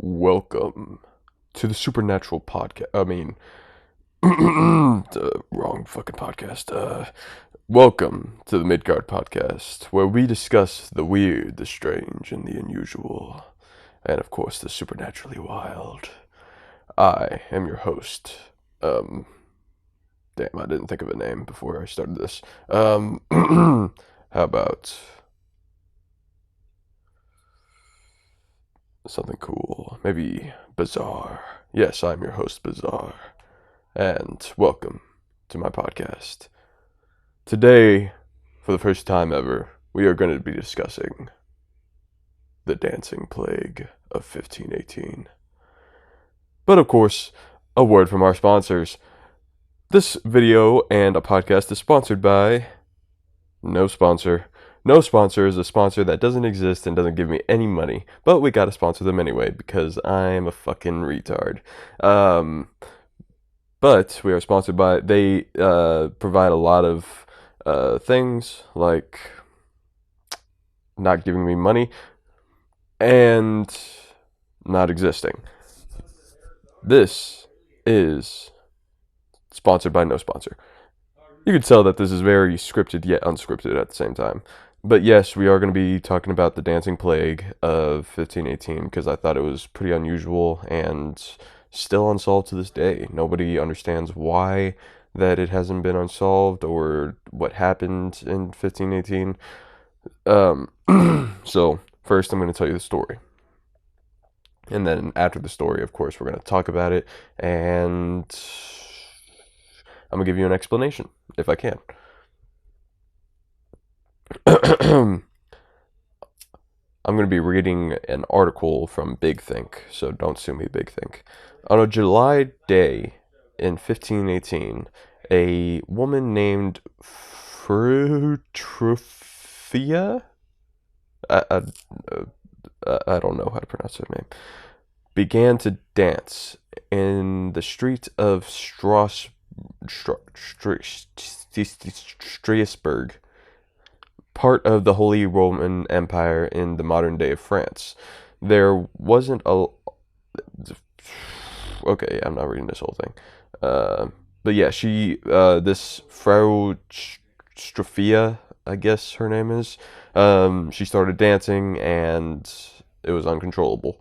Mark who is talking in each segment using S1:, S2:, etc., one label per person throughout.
S1: Welcome to the Supernatural podcast. The wrong fucking podcast. Welcome to the Midgard podcast, where we discuss the weird, the strange, and the unusual, and of course, the supernaturally wild. I am your host. Um, Damn, I didn't think of a name before I started this. How about something cool? Maybe bizarre. Yes, I'm your host, Bizarre. And welcome to my podcast. Today, for the first time ever, we are going to be discussing the dancing plague of 1518. But of course, a word from our sponsors. This video and a podcast is sponsored by no sponsor. No sponsor is a sponsor that doesn't exist and doesn't give me any money, but we gotta sponsor them anyway because I'm a fucking retard. But we are sponsored by, they provide a lot of things like not giving me money and not existing. This is sponsored by no sponsor. You can tell that this is very scripted yet unscripted at the same time. But yes, we are going to be talking about the dancing plague of 1518 because I thought it was pretty unusual and still unsolved to this day. Nobody understands why that it hasn't been unsolved or what happened in 1518. So first I'm going to tell you the story. And then after the story, of course, we're going to talk about it and I'm going to give you an explanation if I can. I'm going to be reading an article from Big Think, so don't sue me, Big Think. On a July day in 1518, a woman named Frutrufia, I, I, I don't know how to pronounce her name, began to dance in the street of Strasbourg, part of the Holy Roman Empire in the modern day of France. There wasn't a... Okay, I'm not reading this whole thing. But yeah, this Frau Strafia, I guess her name is, she started dancing and it was uncontrollable.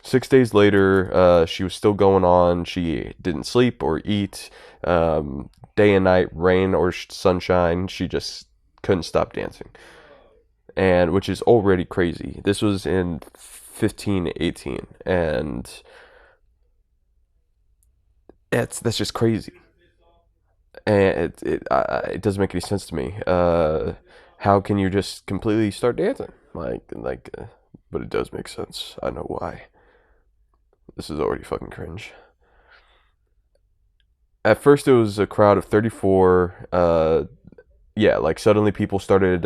S1: 6 days later, she was still going on. She didn't sleep or eat. Day and night, rain or sunshine, she just couldn't stop dancing. And which is already crazy. This was in 1518, and that's just crazy. And it doesn't make any sense to me. How can you just completely start dancing? But it does make sense. I know why. This is already fucking cringe. At first, it was a crowd of 34. Yeah, like suddenly people started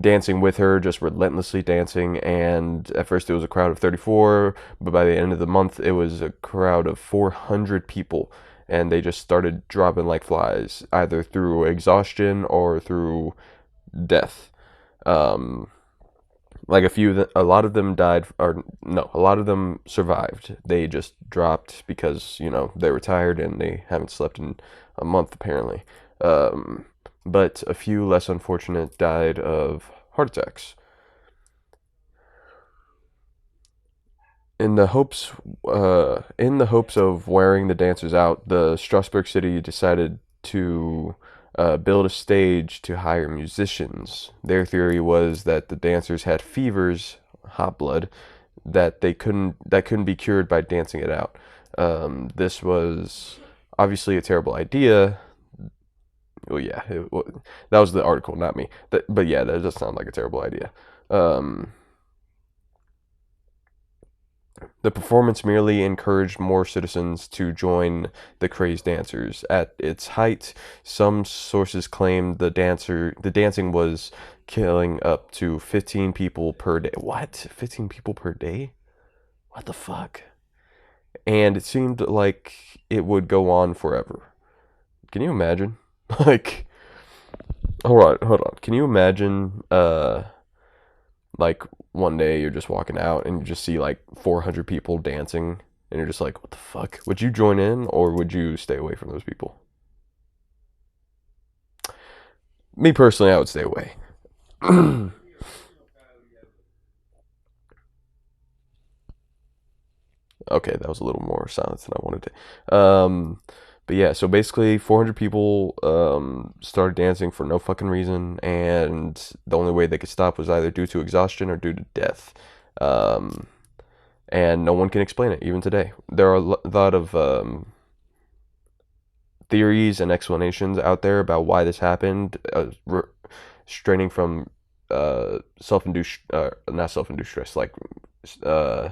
S1: dancing with her, just relentlessly dancing. And at first, it was a crowd of 34, but by the end of the month, it was a crowd of 400 people. And they just started dropping like flies, either through exhaustion or through death. Like a lot of them died, or no, a lot of them survived. They just dropped because, they were tired and they haven't slept in a month apparently. But a few less unfortunate died of heart attacks. In the hopes of wearing the dancers out, the Strasbourg city decided to build a stage to hire musicians. Their theory was that the dancers had fevers, hot blood, that couldn't be cured by dancing it out. This was obviously a terrible idea. Well, yeah, that was the article, not me. But yeah, that does sound like a terrible idea. Um, The performance merely encouraged more citizens to join the crazed dancers. At its height, some sources claimed the dancing was killing up to 15 people per day. What? 15 people per day? What the fuck? And it seemed like it would go on forever. Can you imagine? Like, hold on. Can you imagine Like one day you're just walking out and you just see like 400 people dancing and you're just like, what the fuck? Would you join in or would you stay away from those people? Me personally, I would stay away. Okay, that was a little more silence than I wanted to. But yeah, so basically 400 people started dancing for no fucking reason, and the only way they could stop was either due to exhaustion or due to death. Um, and no one can explain it, even today. There are a lot of theories and explanations out there about why this happened, straining from self-induced, not self-induced stress, uh,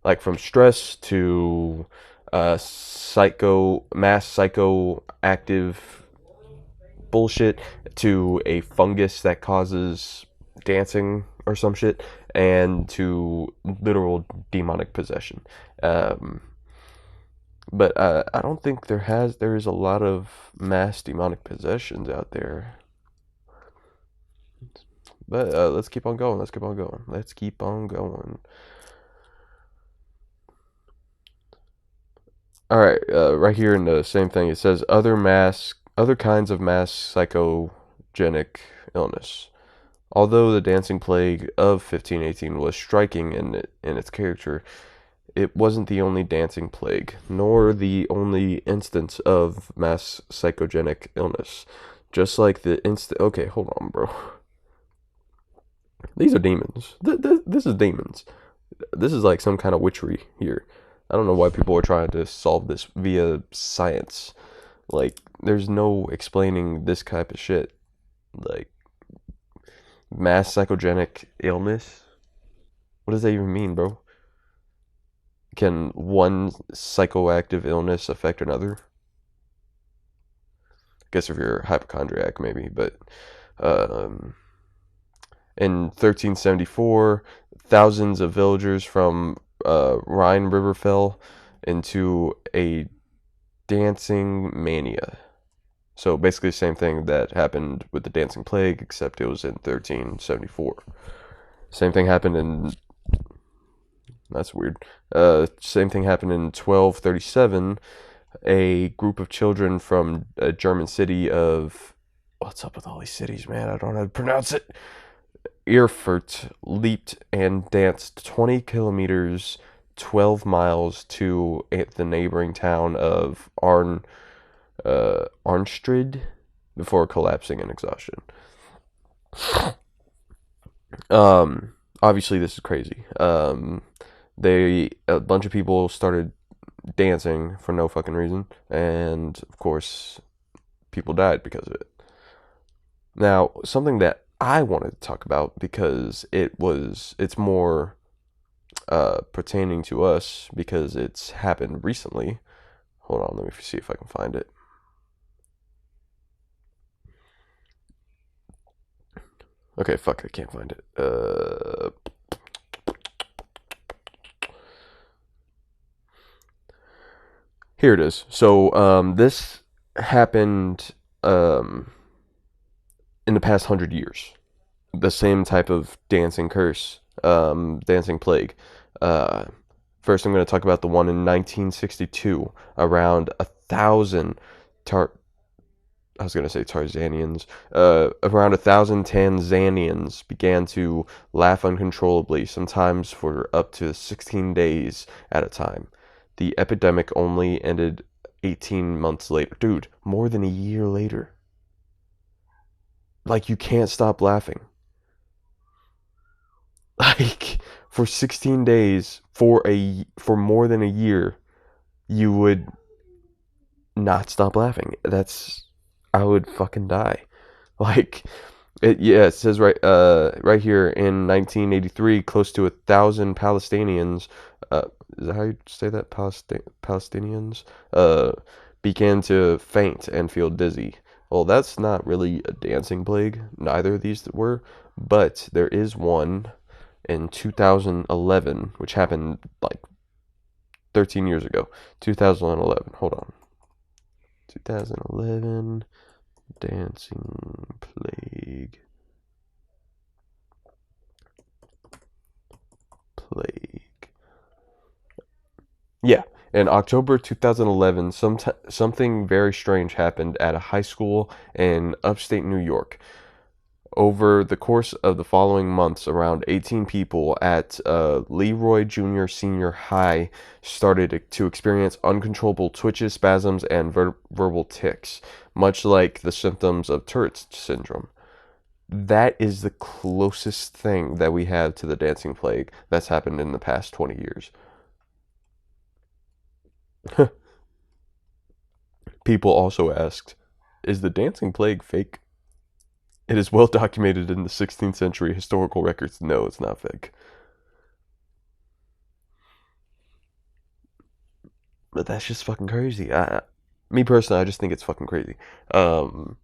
S1: like from stress to mass psychoactive bullshit to a fungus that causes dancing or some shit, and to literal demonic possession. Um, but I don't think there is a lot of mass demonic possessions out there. But let's keep on going. Let's keep on going. Let's keep on going. All right, right here in the same thing, it says other kinds of mass psychogenic illness. Although the dancing plague of 1518 was striking in its character, it wasn't the only dancing plague, nor the only instance of mass psychogenic illness. Just like the okay, hold on, bro. These are demons. This is demons. This is like some kind of witchery here. I don't know why people are trying to solve this via science. Like, there's no explaining this type of shit. Like, mass psychogenic illness? What does that even mean, bro? Can one psychoactive illness affect another? I guess if you're a hypochondriac, maybe, but um, in 1374, thousands of villagers from Rhine River fell into a dancing mania. So basically the same thing that happened with the dancing plague, except it was in 1374. Same thing happened in that's weird. Same thing happened in 1237. A group of children from a German city of what's up with all these cities, man? I don't know how to pronounce it. Erfurt leaped and danced 20 kilometers, 12 miles to the neighboring town of Arnstrid before collapsing in exhaustion. Obviously this is crazy. A bunch of people started dancing for no fucking reason, and of course, people died because of it. Now, something that I wanted to talk about because it's more pertaining to us because it's happened recently. Hold on, let me see if I can find it. Okay, fuck, I can't find it. Here it is. So, this happened in the past 100 years. The same type of dancing curse, dancing plague. Uh, First, I'm going to talk about the one in 1962. Around 1,000 tar I was going to say Tarzanians. Around 1,000 Tanzanians began to laugh uncontrollably, sometimes for up to 16 days at a time. The epidemic only ended 18 months later. Dude, more than a year later. Like, you can't stop laughing. Like, for 16 days, for more than a year, you would not stop laughing. I would fucking die. Like, it says right here in 1983, close to 1,000 Palestinians, is that how you say that? Palestinians, began to faint and feel dizzy. Well, that's not really a dancing plague. Neither of these were, but there is one in 2011, which happened like 13 years ago. 2011. Hold on. 2011 dancing plague. Yeah, in October 2011, something very strange happened at a high school in upstate New York. Over the course of the following months, around 18 people at Leroy Junior Senior High started to experience uncontrollable twitches, spasms, and verbal tics, much like the symptoms of Tourette's syndrome. That is the closest thing that we have to the dancing plague that's happened in the past 20 years. People also asked, is the dancing plague fake? It is well documented in the 16th century historical records. No, it's not fake. But that's just fucking crazy. Me personally, I just think it's fucking crazy. Um,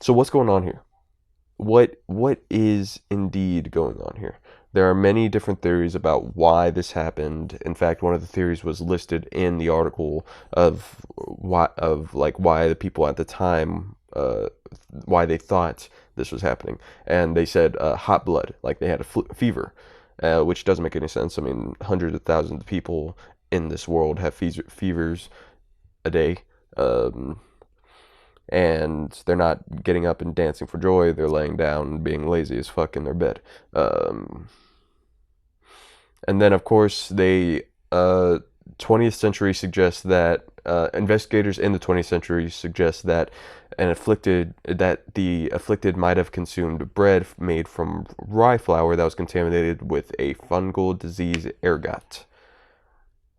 S1: so what's going on here? What is indeed going on here? There are many different theories about why this happened. In fact, one of the theories was listed in the article of why the people at the time why they thought this was happening, and they said hot blood, like they had a fever, which doesn't make any sense. I mean, hundreds of thousands of people in this world have fevers a day. Um, and they're not getting up and dancing for joy. They're laying down and being lazy as fuck in their bed. And then, of course, they 20th century suggests that investigators in the 20th century suggest that the afflicted might have consumed bread made from rye flour that was contaminated with a fungal disease ergot.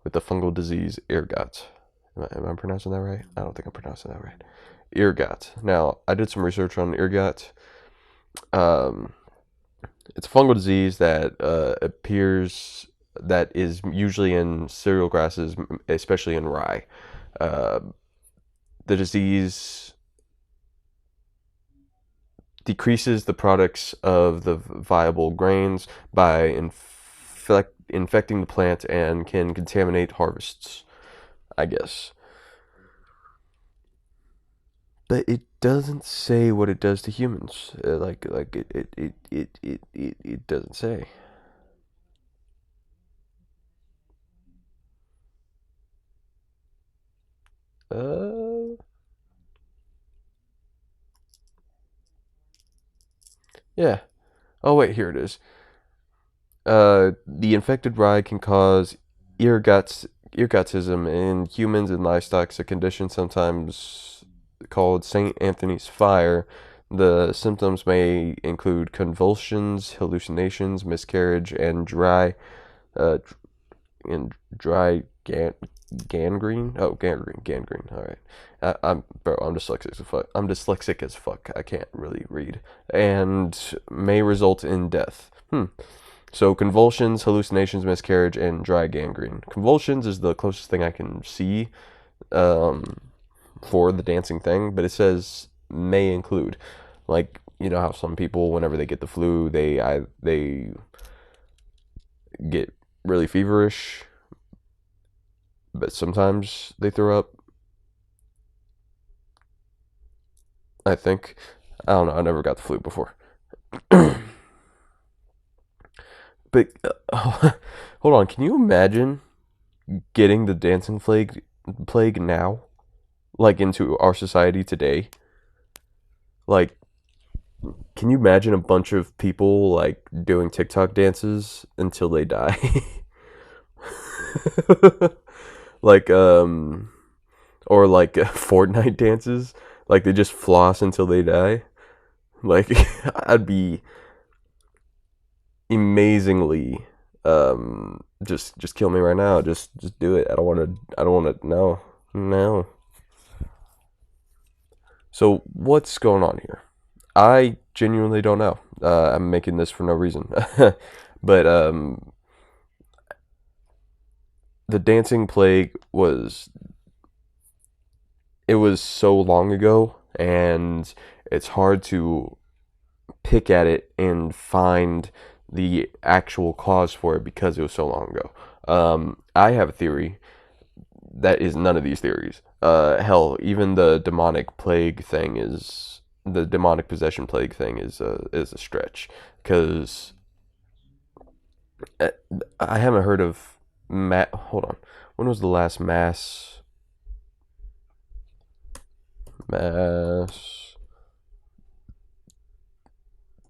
S1: With the fungal disease ergot. Am I pronouncing that right? I don't think I'm pronouncing that right. Ergot. Now, I did some research on ergot. Um, it's a fungal disease that that is usually in cereal grasses, especially in rye. Uh, the disease decreases the products of the viable grains by infecting the plant and can contaminate harvests, I guess. But it doesn't say what it does to humans. It doesn't say. Uh, yeah. Oh wait, here it is. The infected rye can cause ergotism in humans and livestock, a condition sometimes called Saint Anthony's fire. The symptoms may include convulsions, hallucinations, miscarriage, uh, dry gangrene. Oh, gangrene. All right. I'm dyslexic as fuck. I'm dyslexic as fuck. I can't really read, and may result in death. So convulsions, hallucinations, miscarriage, and dry gangrene. Convulsions is the closest thing I can see um, for the dancing thing, but it says may include. Like, you know how some people, whenever they get the flu, they get really feverish, but sometimes they throw up. I think. I don't know. I never got the flu before. But hold on. Can you imagine getting the dancing plague now, like into our society today? Like, can you imagine a bunch of people like doing TikTok dances until they die? like or like Fortnite dances, like they just floss until they die. Like I'd be amazingly just kill me right now. Just do it. I don't want to no. No. So what's going on here? I genuinely don't know. I'm making this for no reason. But the dancing plague was so long ago, and it's hard to pick at it and find the actual cause for it because it was so long ago. I have a theory that is none of these theories. Hell, even the demonic possession plague thing is a stretch because I haven't heard of. hold on. When was the last mass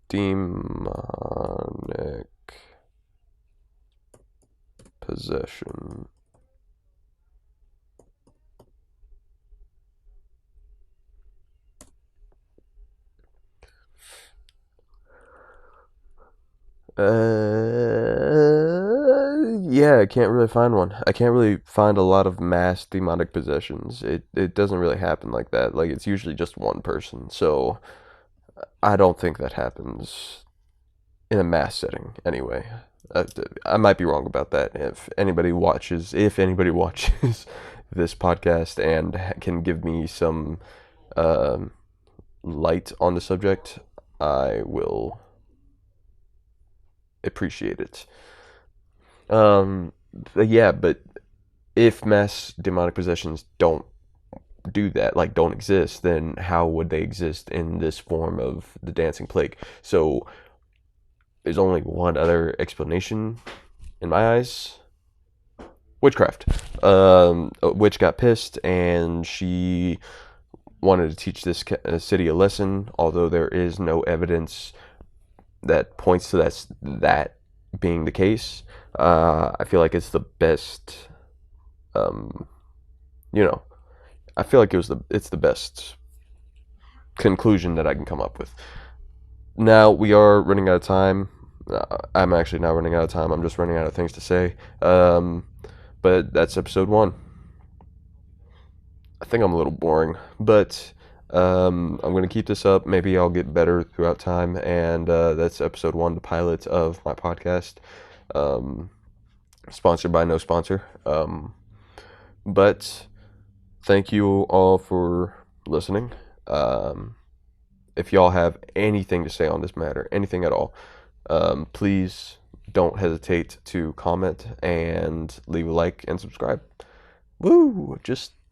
S1: demonic possession? Yeah, I can't really find one. I can't really find a lot of mass demonic possessions. It doesn't really happen like that. Like it's usually just one person. So I don't think that happens in a mass setting anyway. Uh, I might be wrong about that. If anybody watches this podcast and can give me some um, light on the subject, I will appreciate it. But yeah, but if mass demonic possessions don't do that, like don't exist, then how would they exist in this form of the dancing plague? So there's only one other explanation in my eyes: witchcraft. A witch got pissed and she wanted to teach this city a lesson, although there is no evidence that points to that being the case. I feel like it's the best. Um, you know, I feel like it's the best conclusion that I can come up with. Now we are running out of time. I'm actually not running out of time. I'm just running out of things to say. But that's episode 1. I think I'm a little boring, but I'm going to keep this up. Maybe I'll get better throughout time. And that's episode 1, the pilot of my podcast. Um, Sponsored by no sponsor. But thank you all for listening. If y'all have anything to say on this matter, anything at all, please don't hesitate to comment and leave a like and subscribe. Woo!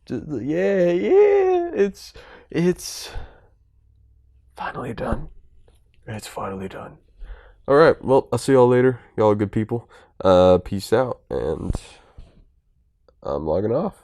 S1: Yeah. It's finally done. It's finally done. All right. Well, I'll see y'all later. Y'all are good people. Peace out, and I'm logging off.